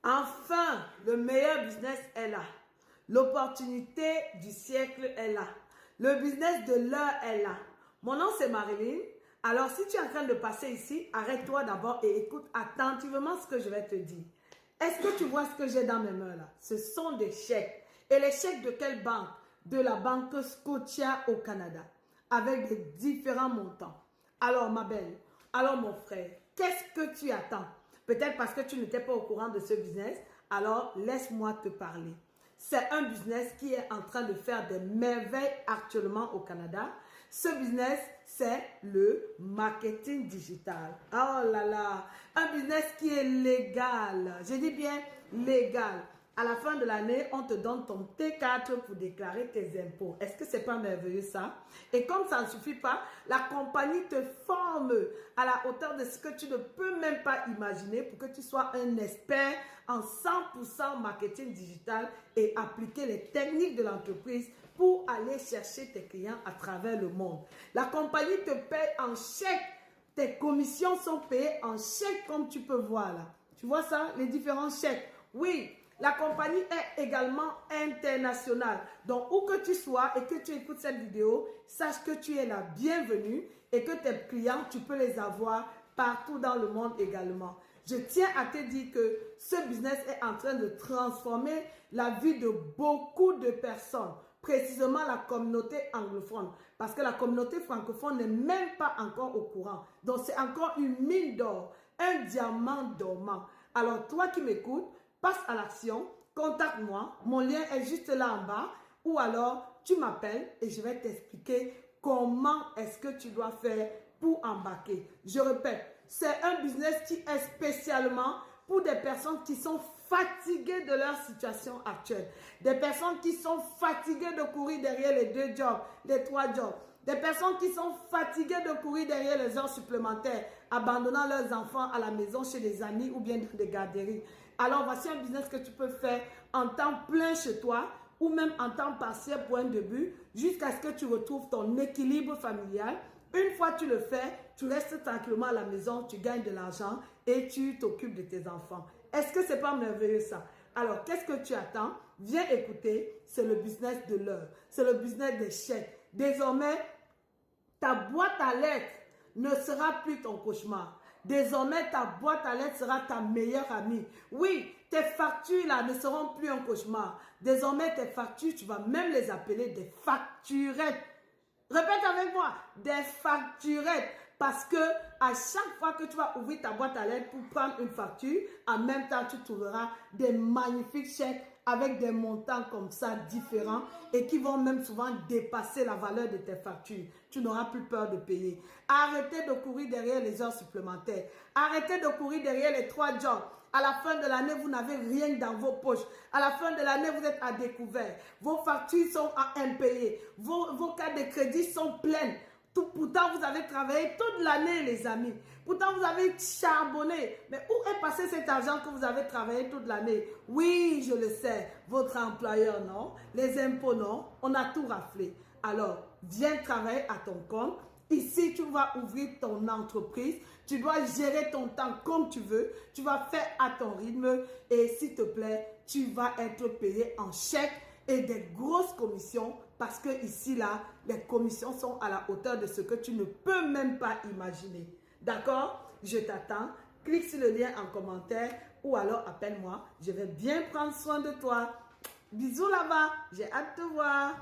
Enfin, le meilleur business est là. L'opportunité du siècle est là. Le business de l'heure est là. Mon nom c'est Marilyn. Alors si tu es en train de passer ici, arrête-toi d'abord et écoute attentivement ce que je vais te dire. Est-ce que tu vois ce que j'ai dans mes mains là? Ce sont des chèques. Et les chèques de quelle banque? De la banque Scotia au Canada. Avec des différents montants. Alors ma belle, alors mon frère, qu'est-ce que tu attends? Peut-être parce que tu n'étais pas au courant de ce business, alors laisse-moi te parler. C'est un business qui est en train de faire des merveilles actuellement au Canada. Ce business, c'est le marketing digital. Oh là là, un business qui est légal. Je dis bien légal. À la fin de l'année, on te donne ton T4 pour déclarer tes impôts. Est-ce que c'est pas merveilleux ça? Et comme ça ne suffit pas, la compagnie te forme à la hauteur de ce que tu ne peux même pas imaginer pour que tu sois un expert en 100% marketing digital et appliquer les techniques de l'entreprise pour aller chercher tes clients à travers le monde. La compagnie te paye en chèque. Tes commissions sont payées en chèque comme tu peux voir là. Tu vois ça? Les différents chèques. Oui. La compagnie est également internationale. Donc, où que tu sois et que tu écoutes cette vidéo, sache que tu es la bienvenue et que tes clients, tu peux les avoir partout dans le monde également. Je tiens à te dire que ce business est en train de transformer la vie de beaucoup de personnes, précisément la communauté anglophone, parce que la communauté francophone n'est même pas encore au courant. Donc, c'est encore une mine d'or, un diamant dormant. Alors, toi qui m'écoutes, passe à l'action, contacte-moi, mon lien est juste là en bas, ou alors tu m'appelles et je vais t'expliquer comment est-ce que tu dois faire pour embarquer. Je répète, c'est un business qui est spécialement pour des personnes qui sont fatiguées de leur situation actuelle, des personnes qui sont fatiguées de courir derrière les 2 jobs, les 3 jobs, des personnes qui sont fatiguées de courir derrière les heures supplémentaires, abandonnant leurs enfants à la maison chez des amis ou bien dans des garderies. Alors, voici un business que tu peux faire en temps plein chez toi ou même en temps partiel pour un début jusqu'à ce que tu retrouves ton équilibre familial. Une fois que tu le fais, tu restes tranquillement à la maison, tu gagnes de l'argent et tu t'occupes de tes enfants. Est-ce que c'est pas merveilleux ça? Alors, qu'est-ce que tu attends? Viens écouter, c'est le business de l'heure, c'est le business des chèques. Désormais, ta boîte à lettres ne sera plus ton cauchemar. Désormais, ta boîte à lettres sera ta meilleure amie. Oui, tes factures là ne seront plus un cauchemar. Désormais, tes factures, tu vas même les appeler des facturettes. Répète avec moi, des facturettes. Parce que à chaque fois que tu vas ouvrir ta boîte à lettres pour prendre une facture, en même temps, tu trouveras des magnifiques chèques avec des montants comme ça différents et qui vont même souvent dépasser la valeur de tes factures. Tu n'auras plus peur de payer. Arrêtez de courir derrière les heures supplémentaires. Arrêtez de courir derrière les 3 jobs. À la fin de l'année, vous n'avez rien dans vos poches. À la fin de l'année, vous êtes à découvert. Vos factures sont à impayées. Vos cartes de crédit sont pleines. Pourtant, vous avez travaillé toute l'année, les amis. Pourtant, vous avez charbonné. Mais où est passé cet argent que vous avez travaillé toute l'année? Oui, je le sais. Votre employeur, non. Les impôts, non. On a tout raflé. Alors, viens travailler à ton compte. Ici, tu vas ouvrir ton entreprise. Tu dois gérer ton temps comme tu veux. Tu vas faire à ton rythme. Et s'il te plaît, tu vas être payé en chèque et des grosses commissions parce que ici, là, les commissions sont à la hauteur de ce que tu ne peux même pas imaginer. D'accord? Je t'attends. Clique sur le lien en commentaire ou alors appelle-moi. Je vais bien prendre soin de toi. Bisous là-bas. J'ai hâte de te voir.